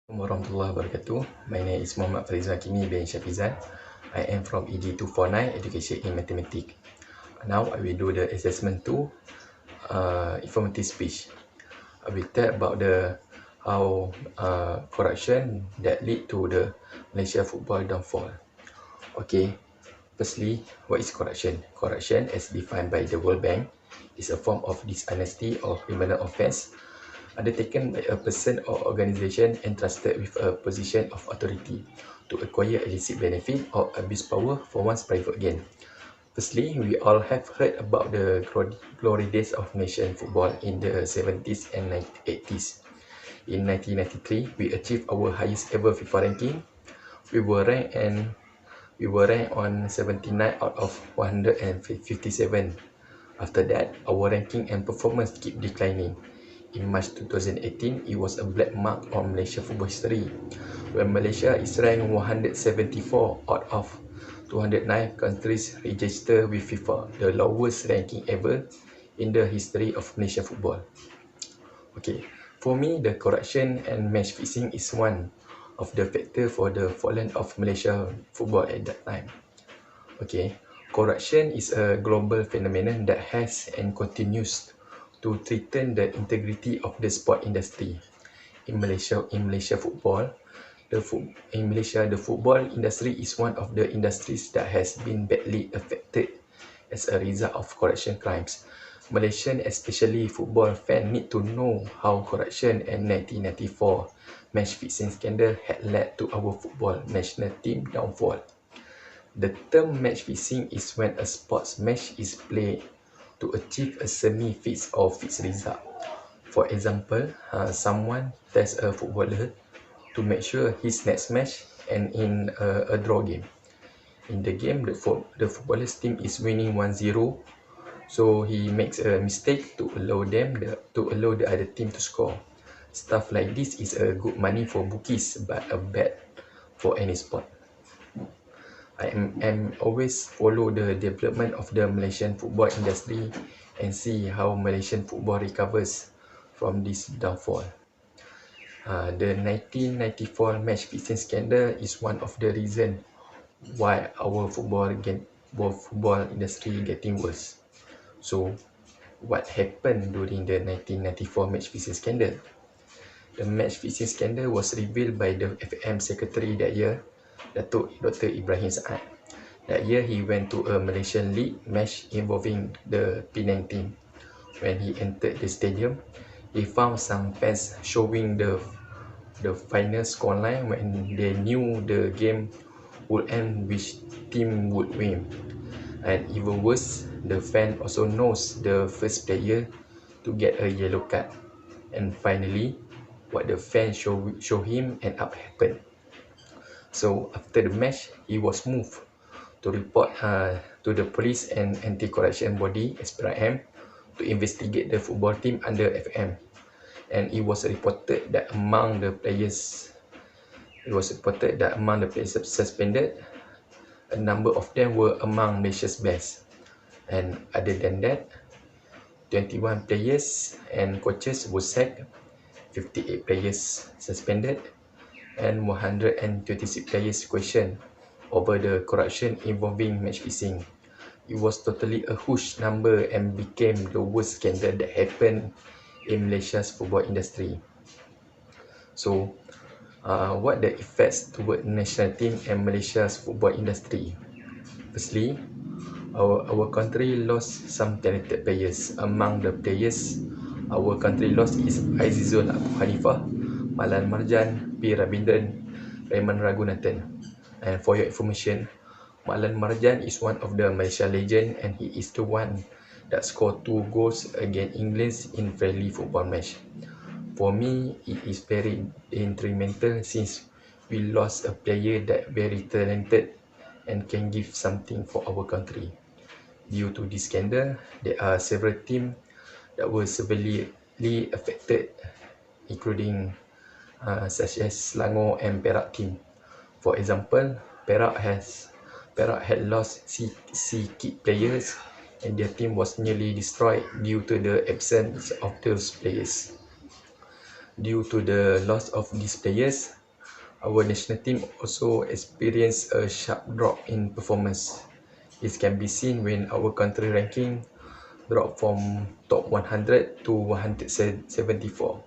Warahmatullahi wabarakatuh. My name is Muhammad Farizal Hakimi bin Syafizan. I am from ED59 Education in Mathematics. Now I will do the assessment 2 informative speech. I will tell about the how corruption that lead to the Malaysia football downfall. Okay, firstly, what is corruption? Corruption, as defined by the World Bank, is a form of dishonesty or criminal offence undertaken by a person or organisation entrusted with a position of authority to acquire illicit benefit or abuse power for one's private gain. Firstly, we all have heard about the glory days of Malaysian football in the 70s and 80s. In 1993, we achieved our highest ever FIFA ranking. We were ranked on 79 out of 157. After that, our ranking and performance keep declining. In March 2018, it was a black mark on Malaysia football history, where Malaysia is ranked 174 out of 209 countries registered with FIFA, the lowest ranking ever in the history of Malaysia football. Okay, for me, the corruption and match fixing is one of the factors for the fallen of Malaysia football at that time. Okay, corruption is a global phenomenon that has and continues to threaten the integrity of the sport industry. In Malaysia football, the football industry is one of the industries that has been badly affected as a result of corruption crimes. Malaysian, especially football fans, need to know how corruption and 1994 match fixing scandal had led to our football national team downfall. The term match fixing is when a sports match is played to achieve a semi-fixed or fixed result. For example, someone tests a footballer to make sure his next match and in a draw game. In the game, the footballer's team is winning 1-0, so he makes a mistake to allow the other team to score. Stuff like this is a good money for bookies, but a bad for any sport. I am always follow the development of the Malaysian football industry and see how Malaysian football recovers from this downfall. The 1994 match fixing scandal is one of the reasons why our football industry getting worse. So, what happened during the 1994 match fixing scandal? The match fixing scandal was revealed by the FM secretary that year, Datuk Dr. Ibrahim Saad. That year, he went to a Malaysian League match involving the Penang team. When he entered the stadium, he found some fans showing the final scoreline when they knew the game would end, which team would win. And even worse, the fan also knows the first player to get a yellow card. And finally, what the fan show him end up happened. So after the match, he was moved to report to the police and anti-corruption body SPRM to investigate the football team under FM. And it was reported that among the players suspended, a number of them were among Malaysia's best. And other than that, 21 players and coaches were sacked, 58 players suspended, and 126 players questioned over the corruption involving match fixing. It was totally a huge number and became the worst scandal that happened in Malaysia's football industry. So, what the effects toward national team and Malaysia's football industry? Firstly, our country lost some talented players. Among the players our country lost is Azizul Abu Hanifah, Malan Marjan, P. Rabindran, Raymond Raghunathan. And for your information, Malan Marjan is one of the Malaysia legend and he is the one that scored 2 goals against England in friendly football match. For me, it is very detrimental since we lost a player that very talented and can give something for our country. Due to this scandal, there are several teams that were severely affected, including such as Selangor and Perak team. For example, Perak had lost C key players and their team was nearly destroyed due to the absence of those players. due to the loss of these players, our national team also experienced a sharp drop in performance. This can be seen when our country ranking dropped from top 100 to 174.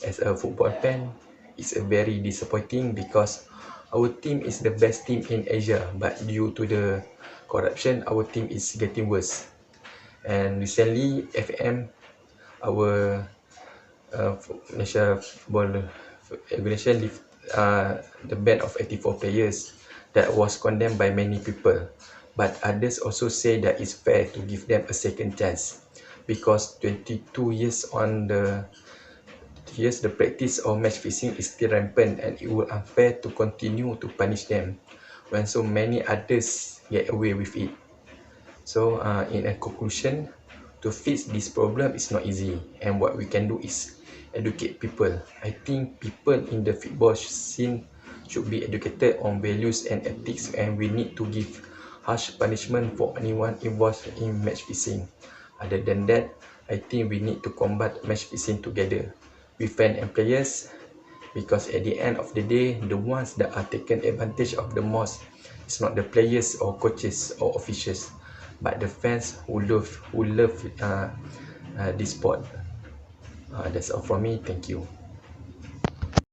As a football fan, it's a very disappointing because our team is the best team in Asia, but due to the corruption, our team is getting worse. And recently, FM, our Malaysia Football Organization, the ban of 84 players that was condemned by many people. But others also say that it's fair to give them a second chance because 22 years the practice of match fixing is still rampant, and it would unfair to continue to punish them when so many others get away with it. So in a conclusion, to fix this problem is not easy, and what we can do is educate people. I think people in the football scene should be educated on values and ethics, and we need to give harsh punishment for anyone involved in match fixing. Other than that, I think we need to combat match fixing together with fans and players, because at the end of the day, the ones that are taken advantage of the most is not the players or coaches or officials, but the fans who love this sport. That's all from me. Thank you.